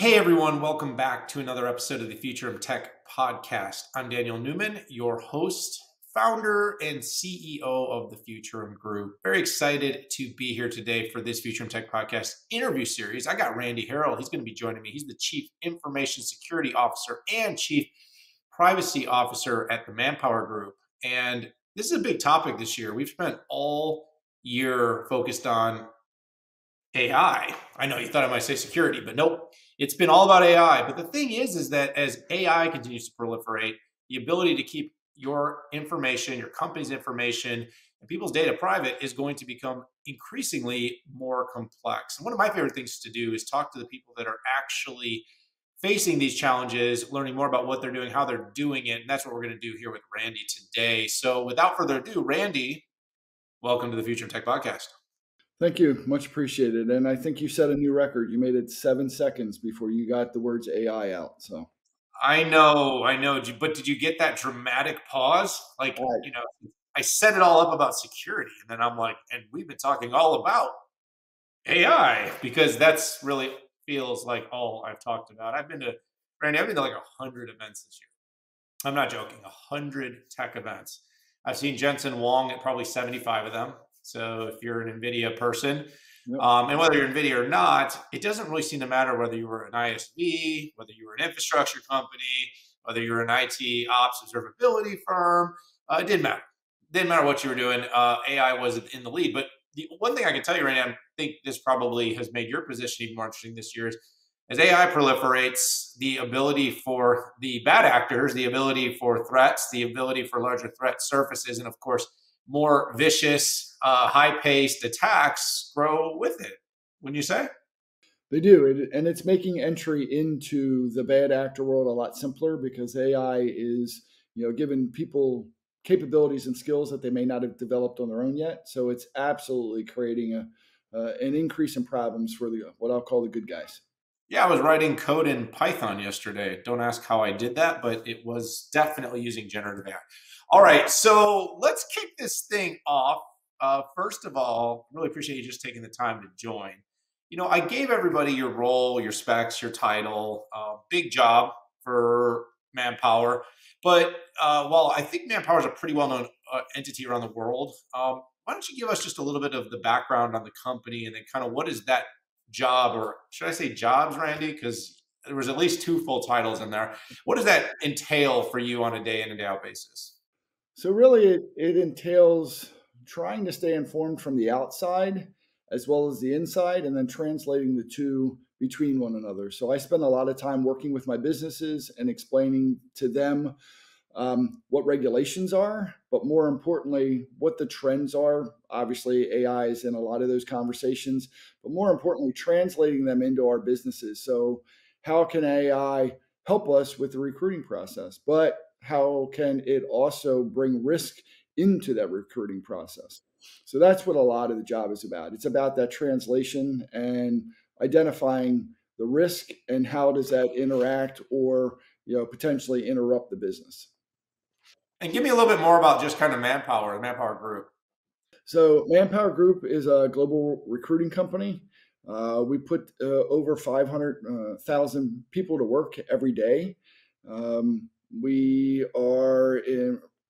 Hey everyone, welcome back to another episode of the Futurum Tech Podcast. I'm Daniel Newman, your host, founder, and CEO of the Futurum Group. Very excited to be here today for this Futurum Tech Podcast interview series. I got Randy Herold. He's going to be joining me. He's the Chief Information Security Officer and Chief Privacy Officer at the ManpowerGroup. And this is a big topic this year. We've spent all year focused on AI. I know you thought I might say security, but nope. It's been all about AI. But the thing is that as AI continues to proliferate, the ability to keep your information, your company's information, and people's data private is going to become increasingly more complex. And one of my favorite things to do is talk to the people that are actually facing these challenges, learning more about what they're doing, how they're doing it. And that's what we're going to do here with Randy today. So without further ado, Randy, welcome to the Future Tech Podcast. Thank you. Much appreciated. And I think you set a new record. You made it 7 seconds before you got the words AI out. So I know. But did you get that dramatic pause? Like, I set it all up about security, and then I'm like, and we've been talking all about AI because that's really feels like all I've talked about. Randy, I've been to like 100 events this year. I'm not joking, 100 tech events. I've seen Jensen Huang at probably 75 of them. So if you're an NVIDIA person, Yep. And whether you're NVIDIA or not, it doesn't really seem to matter whether you were an ISV, whether you were an infrastructure company, whether you're an IT ops observability firm. It didn't matter. Didn't matter what you were doing. AI was in the lead. But the one thing I can tell you right now, I think this probably has made your position even more interesting this year, is as AI proliferates, the ability for the bad actors, the ability for threats, the ability for larger threat surfaces, and of course, more vicious, high-paced attacks grow with it, wouldn't you say? They do. And it's making entry into the bad actor world a lot simpler because AI is, giving people capabilities and skills that they may not have developed on their own yet. So it's absolutely creating an increase in problems for what I'll call the good guys. Yeah, I was writing code in Python yesterday. Don't ask how I did that, but it was definitely using generative AI. All right, so let's kick this thing off. First of all, really appreciate you just taking the time to join. I gave everybody your role, your specs, your title. Big job for Manpower. But while I think Manpower is a pretty well-known entity around the world, why don't you give us just a little bit of the background on the company and then kind of what is that job, or should I say jobs, Randy? Because there was at least 2 full titles in there. What does that entail for you on a day in and day out basis? So really, it entails trying to stay informed from the outside as well as the inside, and then translating the two between one another. So I spend a lot of time working with my businesses and explaining to them what regulations are, but more importantly, what the trends are. Obviously, AI is in a lot of those conversations, but more importantly, translating them into our businesses. So how can AI help us with the recruiting process? But how can it also bring risk into that recruiting process? So that's what a lot of the job is about. It's about that translation and identifying the risk and how does that interact or potentially interrupt the business. And give me a little bit more about just kind of Manpower, the ManpowerGroup. So ManpowerGroup is a global recruiting company. We put over 500,000 people to work every day. We are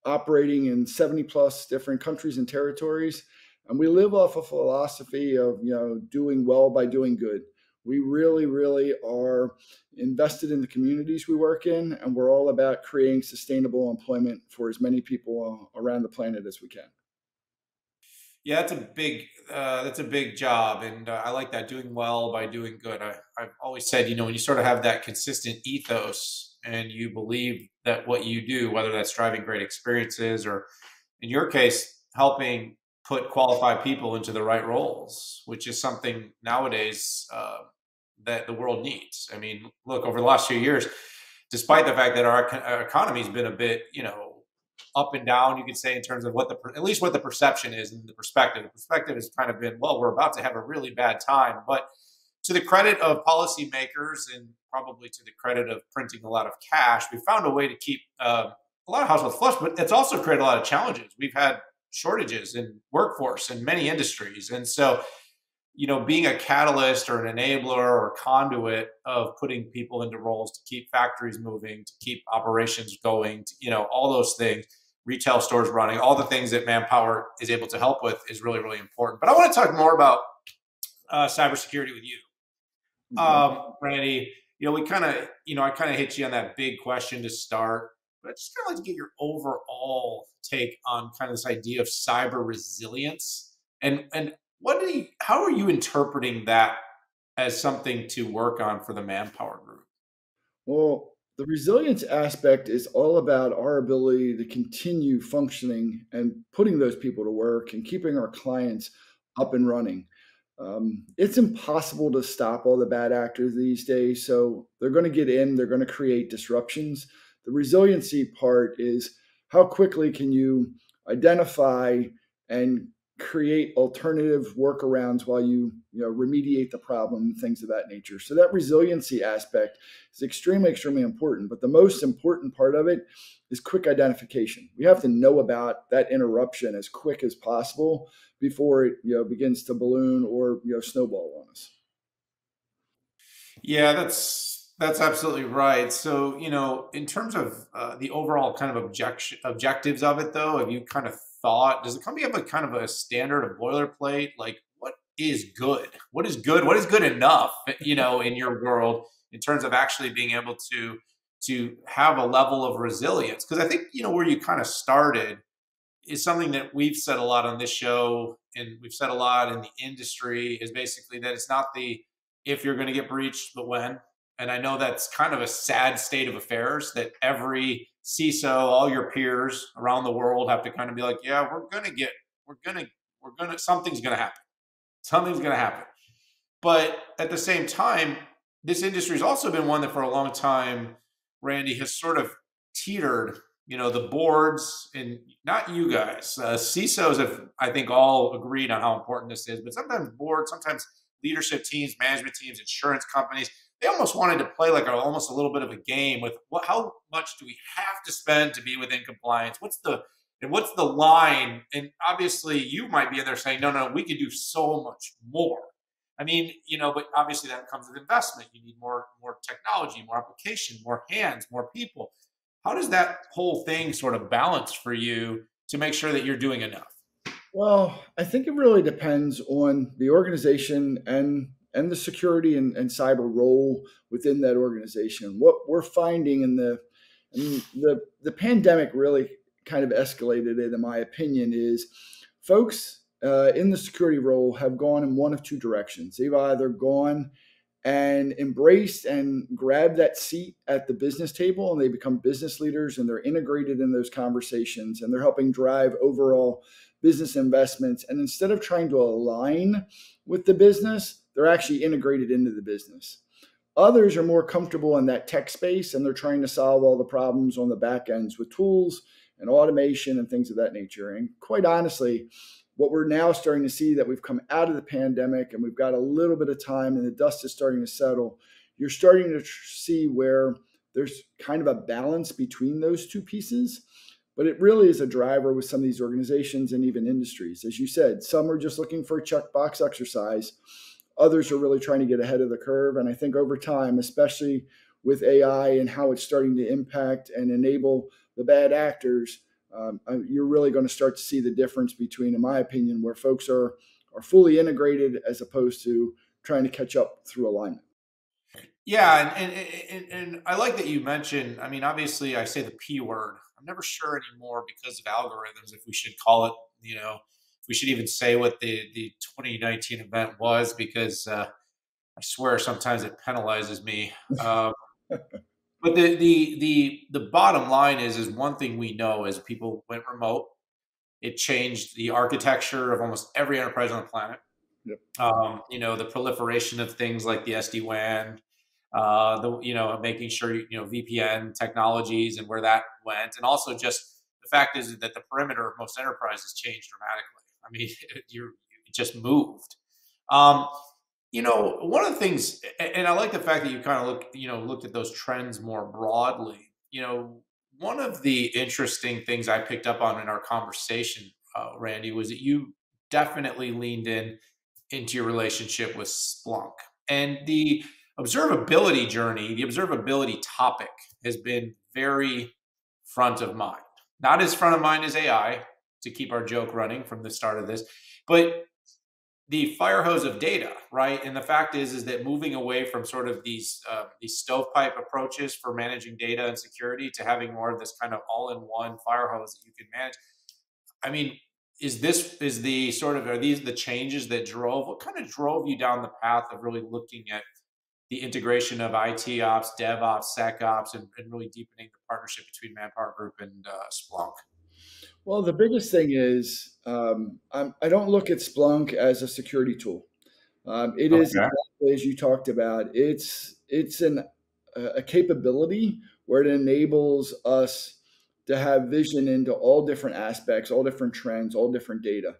operating in 70 plus different countries and territories. And we live off a philosophy of, doing well by doing good. We really, really are invested in the communities we work in, and we're all about creating sustainable employment for as many people around the planet as we can. Yeah, that's a big job, and I like that, doing well by doing good. I've always said, when you sort of have that consistent ethos and you believe that what you do, whether that's driving great experiences or, in your case, helping put qualified people into the right roles, which is something nowadays that the world needs. I mean, look, over the last few years, despite the fact that our economy has been a bit, up and down, you could say, in terms of at least what the perception is and the perspective. The perspective has kind of been, well, we're about to have a really bad time. But to the credit of policymakers and probably to the credit of printing a lot of cash, we found a way to keep a lot of households flush, but it's also created a lot of challenges. We've had shortages in workforce in many industries. And so being a catalyst or an enabler or conduit of putting people into roles to keep factories moving, to keep operations going, all those things, retail stores running, all the things that Manpower is able to help with is really, really important. But I want to talk more about cybersecurity with you, Okay. Randy. We kind of, I kind of hit you on that big question to start, but I just kind of like to get your overall take on kind of this idea of cyber resilience and how are you interpreting that as something to work on for the Manpower Group? Well, the resilience aspect is all about our ability to continue functioning and putting those people to work and keeping our clients up and running. It's impossible to stop all the bad actors these days. So they're going to get in, they're going to create disruptions. The resiliency part is how quickly can you identify and create alternative workarounds while you remediate the problem and things of that nature. So that resiliency aspect is extremely, extremely important. But the most important part of it is quick identification. We have to know about that interruption as quick as possible before it begins to balloon or snowball on us. Yeah, that's absolutely right. So, in terms of the overall kind of objectives of it, though, have you kind of thought, does the company have a kind of a standard, a boilerplate? Like, what is good? What is good? What is good enough? In your world, in terms of actually being able to have a level of resilience? Because I think where you kind of started is something that we've said a lot on this show, and we've said a lot in the industry, is basically that it's not the if you're going to get breached, but when. And I know that's kind of a sad state of affairs that every CISO, all your peers around the world have to kind of be like, yeah, something's going to happen. Something's going to happen. But at the same time, this industry has also been one that for a long time, Randy, has sort of teetered. The boards, and not you guys, CISOs have, I think, all agreed on how important this is. But sometimes boards, sometimes leadership teams, management teams, insurance companies, they almost wanted to play like almost a little bit of a game with how much do we have to spend to be within compliance? What's the line? And obviously, you might be in there saying, no, no, we could do so much more. I mean, but obviously that comes with investment. You need more technology, more application, more hands, more people. How does that whole thing sort of balance for you to make sure that you're doing enough? Well, I think it really depends on the organization and the security and cyber role within that organization. What we're finding in the pandemic really kind of escalated it, in my opinion, is folks in the security role have gone in one of two directions. They've either gone and embraced and grabbed that seat at the business table, and they become business leaders, and they're integrated in those conversations, and they're helping drive overall business investments. And instead of trying to align with the business, they're actually integrated into the business. Others are more comfortable in that tech space, and they're trying to solve all the problems on the back ends with tools and automation and things of that nature. And quite honestly, what we're now starting to see, that we've come out of the pandemic and we've got a little bit of time and the dust is starting to settle, you're starting to see where there's kind of a balance between those two pieces. But it really is a driver with some of these organizations and even industries. As you said, some are just looking for a checkbox exercise. Others are really trying to get ahead of the curve. And I think over time, especially with AI and how it's starting to impact and enable the bad actors, you're really going to start to see the difference between, in my opinion, where folks are fully integrated as opposed to trying to catch up through alignment. Yeah, and I like that you mentioned. I mean, obviously, I say the P word. I'm never sure anymore because of algorithms if we should call it. If we should even say what the 2019 event was, because I swear sometimes it penalizes me. But the bottom line is one thing we know as people went remote. It changed the architecture of almost every enterprise on the planet. Yep. The proliferation of things like the SD-WAN, making sure VPN technologies and where that went, and also just the fact is that the perimeter of most enterprises changed dramatically. I mean, it just moved. One of the things, and I like the fact that you kind of looked at those trends more broadly. One of the interesting things I picked up on in our conversation, Randy, was that you definitely leaned in into your relationship with Splunk. And the observability journey, the observability topic has been very front of mind. Not as front of mind as AI, to keep our joke running from the start of this, but the fire hose of data, right? And the fact is that moving away from sort of these stovepipe approaches for managing data and security to having more of this kind of all-in-one fire hose that you can manage. I mean, is the sort of, are these the changes that drove? What kind of drove you down the path of really looking at the integration of IT ops, DevOps, SecOps, and really deepening the partnership between ManpowerGroup and Splunk? Well, the biggest thing is I don't look at Splunk as a security tool. It is Okay. exactly as you talked about. It's a capability where it enables us to have vision into all different aspects, all different trends, all different data.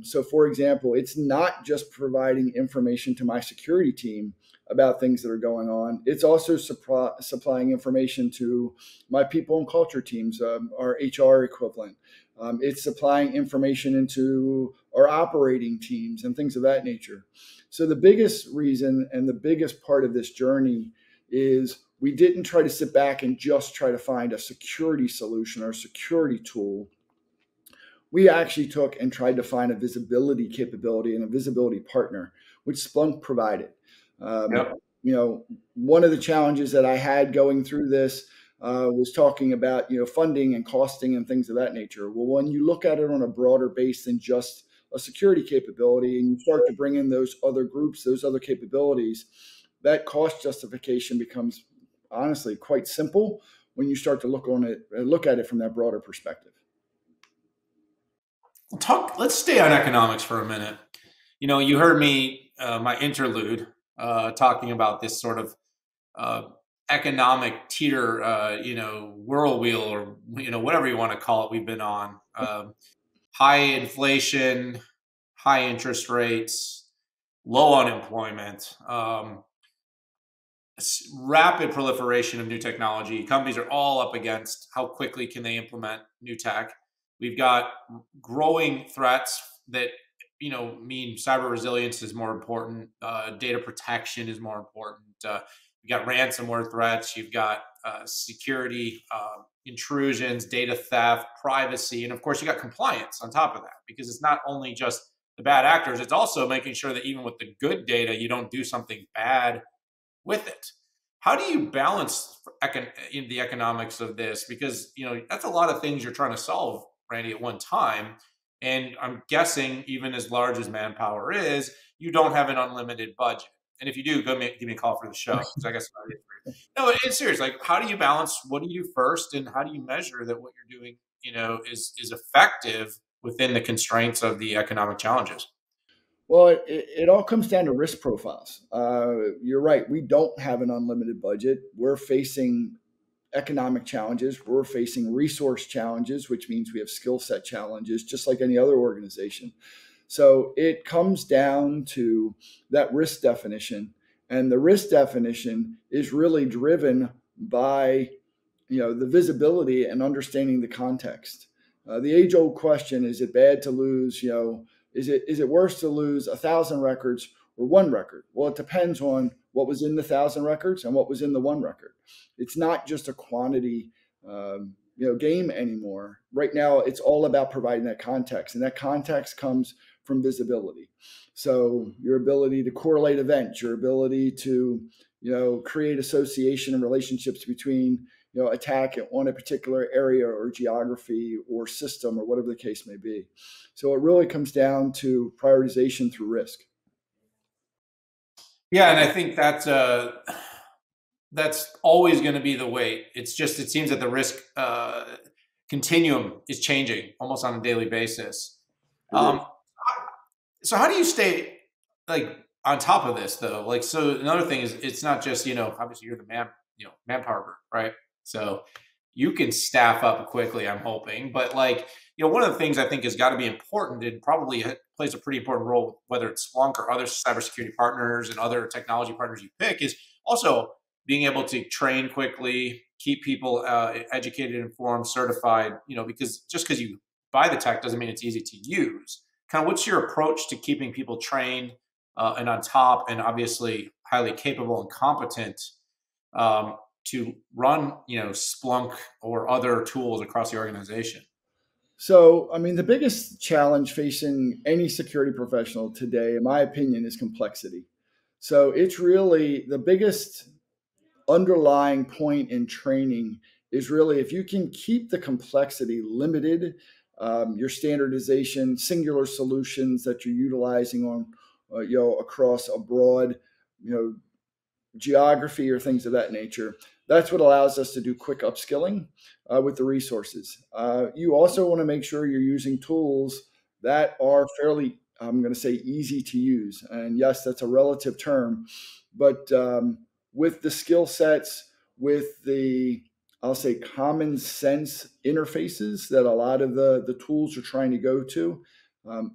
So, for example, it's not just providing information to my security team about things that are going on. It's also supplying information to my people and culture teams, our HR equivalent. It's supplying information into our operating teams and things of that nature. So, the biggest reason and the biggest part of this journey is we didn't try to sit back and just try to find a security solution or a security tool. We actually took and tried to find a visibility capability and a visibility partner, which Splunk provided. Um, Yep. One of the challenges that I had going through this was talking about funding and costing and things of that nature. Well, when you look at it on a broader base than just a security capability, and you start to bring in those other groups, those other capabilities, that cost justification becomes honestly quite simple when you start to look at it from that broader perspective. Let's stay on economics for a minute. You heard me, my interlude, talking about this sort of uh, economic teeter, whirlwheel, or whatever you want to call it. We've been on high inflation, high interest rates, low unemployment, rapid proliferation of new technology. Companies are all up against how quickly can they implement new tech. We've got growing threats that mean cyber resilience is more important. Data protection is more important. You got ransomware threats. You've got security intrusions, data theft, privacy, and of course you got compliance on top of that, because it's not only just the bad actors; it's also making sure that even with the good data, you don't do something bad with it. How do you balance in the economics of this? Because that's a lot of things you're trying to solve, Randy, at one time. And I'm guessing, even as large as Manpower is, you don't have an unlimited budget. And if you do, give me a call for the show, because I guess no, it's serious. Like, how do you balance? What do you do first, and how do you measure that what you're doing, is effective within the constraints of the economic challenges? Well, it all comes down to risk profiles. You're right. We don't have an unlimited budget. We're facing economic challenges. We're facing resource challenges, which means we have skill set challenges, just like any other organization. So it comes down to that risk definition. And the risk definition is really driven by the visibility and understanding the context. The age old question: is it bad to lose? Is it worse to lose 1,000 records or one record? Well, it depends on what was in the 1,000 records and what was in the one record. It's not just a quantity game anymore. Right now, it's all about providing that context, and that context comes from visibility. So your ability to correlate events, your ability to create association and relationships between attack on a particular area or geography or system or whatever the case may be. So it really comes down to prioritization through risk. Yeah, and I think that's always going to be the way. It's just, it seems that the risk continuum is changing almost on a daily basis. It is. So how do you stay like on top of this though? Like, so another thing is, it's not just, obviously you're the Manpower Group, right? So you can staff up quickly, I'm hoping. But like, one of the things I think has got to be important, and probably plays a pretty important role, whether it's Splunk or other cybersecurity partners and other technology partners you pick, is also being able to train quickly, keep people educated, informed, certified, because just because you buy the tech doesn't mean it's easy to use. kind of what's your approach to keeping people trained and on top, and obviously highly capable and competent to run, Splunk or other tools across the organization? So, I mean, the biggest challenge facing any security professional today, in my opinion, is complexity. So, it's really the biggest underlying point in training is really if you can keep the complexity limited, your standardization, singular solutions that you're utilizing on, across a broad, you know, geography or things of that nature. That's what allows us to do quick upskilling with the resources. You also want to make sure you're using tools that are fairly, I'm going to say, easy to use. And yes, that's a relative term, but with the skill sets, with the, I'll say, common sense interfaces that a lot of the tools are trying to go to,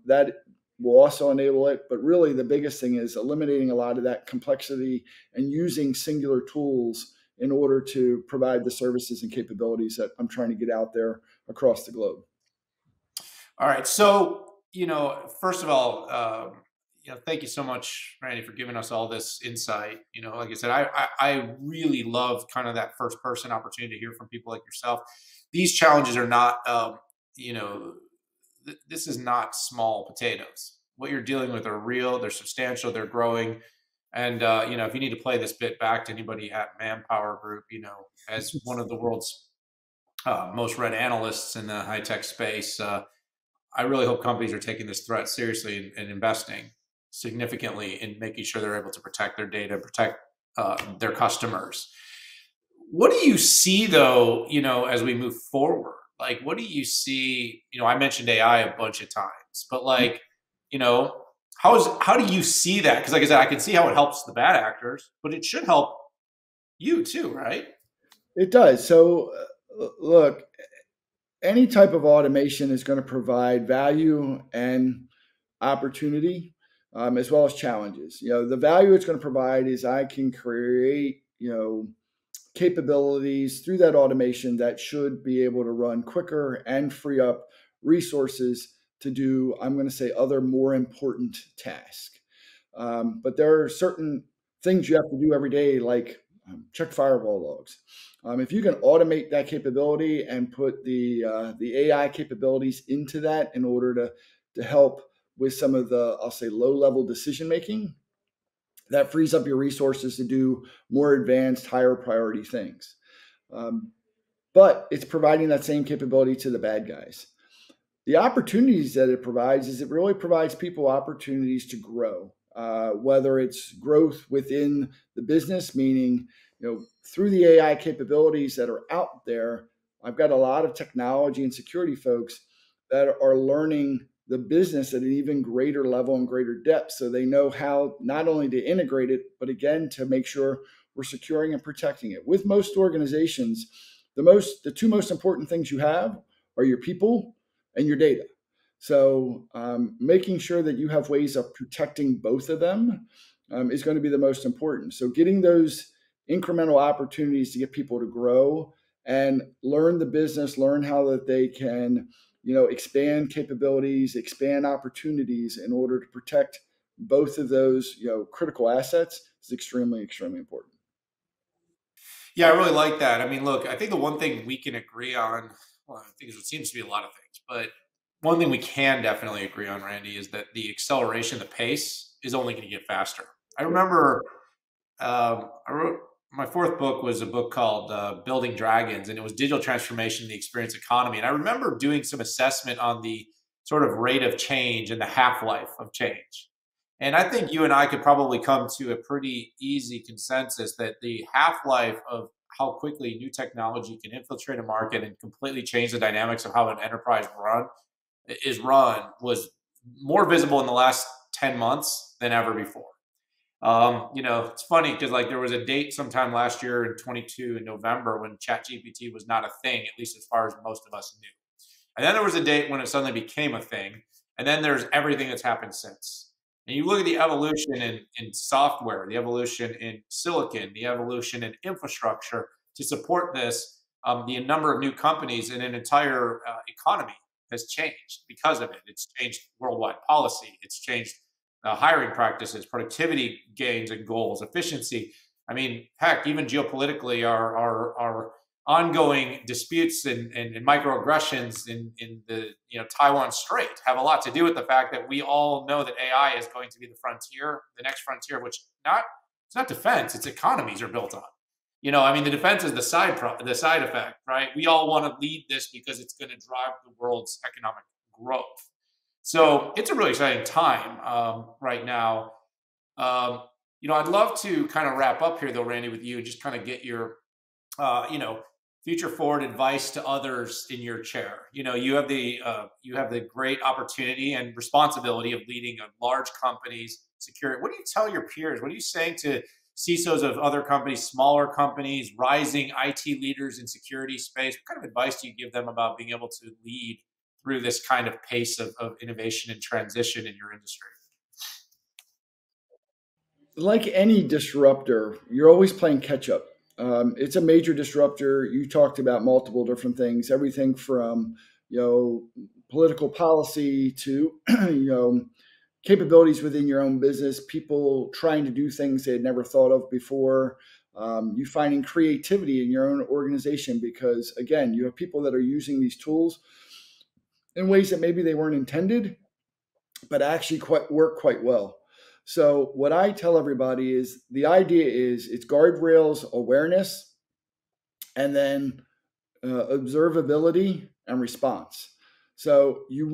that will also enable it. But really, the biggest thing is eliminating a lot of that complexity and using singular tools in order to provide the services and capabilities that I'm trying to get out there across the globe. All right. So, first of all, thank you so much, Randy, for giving us all this insight. Like I said, I really love kind of that first person opportunity to hear from people like yourself. These challenges are not, you know, this is not small potatoes. What you're dealing with are real, they're substantial, they're growing. And, if you need to play this bit back to anybody at ManpowerGroup, as one of the world's most read analysts in the high tech space, I really hope companies are taking this threat seriously and investing significantly in making sure they're able to protect their data, protect their customers. What do you see though, as we move forward? Like, what do you see? I mentioned AI a bunch of times, but like, you know, how do you see that? Because like I said, I can see how it helps the bad actors, but it should help you too, right? It does. So, look, any type of automation is going to provide value and opportunity, as well as challenges. The value it's going to provide is I can create, capabilities through that automation that should be able to run quicker and free up resources to do, I'm going to say, other more important tasks. But there are certain things you have to do every day, like check firewall logs. If you can automate that capability and put the AI capabilities into that in order to help with some of the, I'll say, low level decision making, that frees up your resources to do more advanced, higher priority things. But it's providing that same capability to the bad guys. The opportunities that it provides is it really provides people opportunities to grow, whether it's growth within the business, meaning, through the AI capabilities that are out there. I've got a lot of technology and security folks that are learning the business at an even greater level and greater depth. So they know how not only to integrate it, but again, to make sure we're securing and protecting it. With most organizations, the two most important things you have are your people and your data. So making sure that you have ways of protecting both of them is going to be the most important. So getting those incremental opportunities to get people to grow and learn the business, learn how that they can, expand capabilities, expand opportunities in order to protect both of those, critical assets is extremely, extremely important. Yeah, I really like that. I mean, look, I think the one thing we can agree on, well, I think it seems to be a lot of things, but one thing we can definitely agree on, Randy, is that the acceleration, the pace is only going to get faster. I Sure. remember I wrote my fourth book was a book called Building Dragons, and it was digital transformation in the experience economy. And I remember doing some assessment on the sort of rate of change and the half life of change. And I think you and I could probably come to a pretty easy consensus that the half life of how quickly new technology can infiltrate a market and completely change the dynamics of how an enterprise run was more visible in the last 10 months than ever before. It's funny because like there was a date sometime last year in 22 in November when ChatGPT was not a thing, at least as far as most of us knew. And then there was a date when it suddenly became a thing. And then there's everything that's happened since. And you look at the evolution in software, the evolution in silicon, the evolution in infrastructure to support this, the number of new companies in an entire economy. has changed because of it. It's changed worldwide policy. It's changed hiring practices, productivity gains and goals, efficiency. I mean, heck, even geopolitically, our ongoing disputes and microaggressions in the Taiwan Strait have a lot to do with the fact that we all know that AI is going to be the frontier, the next frontier, which it's not defense, it's economies are built on. I mean, the defense is the the side effect, right? We all want to lead this because it's going to drive the world's economic growth. So it's a really exciting time right now. I'd love to kind of wrap up here, though, Randy, with you, and just kind of get your, future forward advice to others in your chair. You have the great opportunity and responsibility of leading a large company's security. What do you tell your peers? What are you saying to CISOs of other companies, smaller companies, rising IT leaders in security space? What kind of advice do you give them about being able to lead through this kind of pace of innovation and transition in your industry? Like any disruptor, you're always playing catch up. It's a major disruptor. You talked about multiple different things, everything from political policy to capabilities within your own business, people trying to do things they had never thought of before. You finding creativity in your own organization because, again, you have people that are using these tools in ways that maybe they weren't intended, but actually work quite well. So what I tell everybody is the idea is it's guardrails, awareness, and then observability and response. So you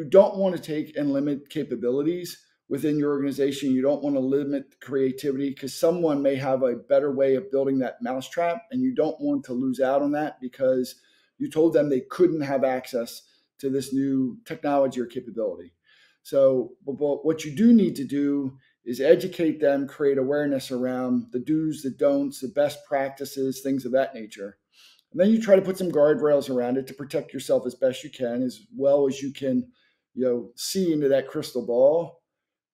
don't want to take and limit capabilities within your organization. You don't want to limit creativity because someone may have a better way of building that mousetrap, and you don't want to lose out on that because you told them they couldn't have access to this new technology or capability. So what you do need to do is educate them, create awareness around the do's, the don'ts, the best practices, things of that nature. And then you try to put some guardrails around it to protect yourself as best you can, as well as you can, see into that crystal ball.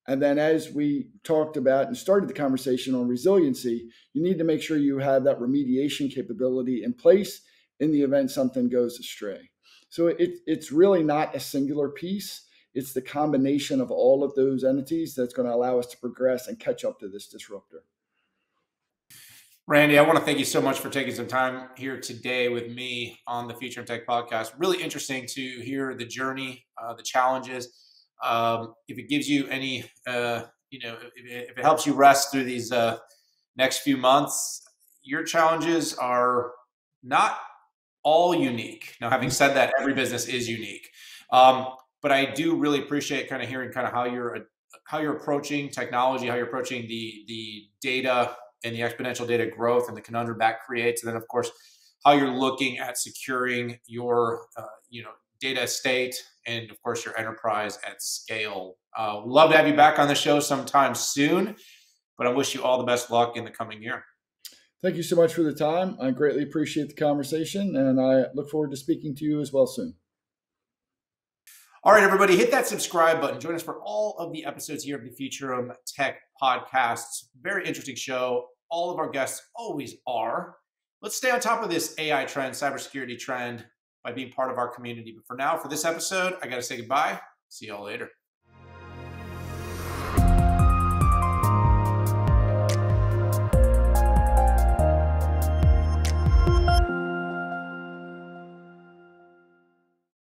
And then as we talked about and started the conversation on resiliency, you need to make sure you have that remediation capability in place in the event something goes astray. So it's really not a singular piece. It's the combination of all of those entities that's going to allow us to progress and catch up to this disruptor. Randy, I want to thank you so much for taking some time here today with me on the Futurum Tech Podcast. Really interesting to hear the journey, the challenges. If it gives you any, if it helps you rest through these next few months, your challenges are not all unique. Now, having said that, every business is unique. But I do really appreciate kind of hearing kind of how you're approaching technology, how you're approaching the data and the exponential data growth and the conundrum that creates, and then of course how you're looking at securing your data estate and of course your enterprise at scale. Love to have you back on the show sometime soon, but I wish you all the best luck in the coming year. Thank you so much for the time. I greatly appreciate the conversation, and I look forward to speaking to you as well soon. All right, everybody, hit that subscribe button. Join us for all of the episodes here of the Futurum Tech Podcast. Very interesting show. All of our guests always are. Let's stay on top of this AI trend, cybersecurity trend, by being part of our community. But for now, for this episode, I got to say goodbye. See y'all later.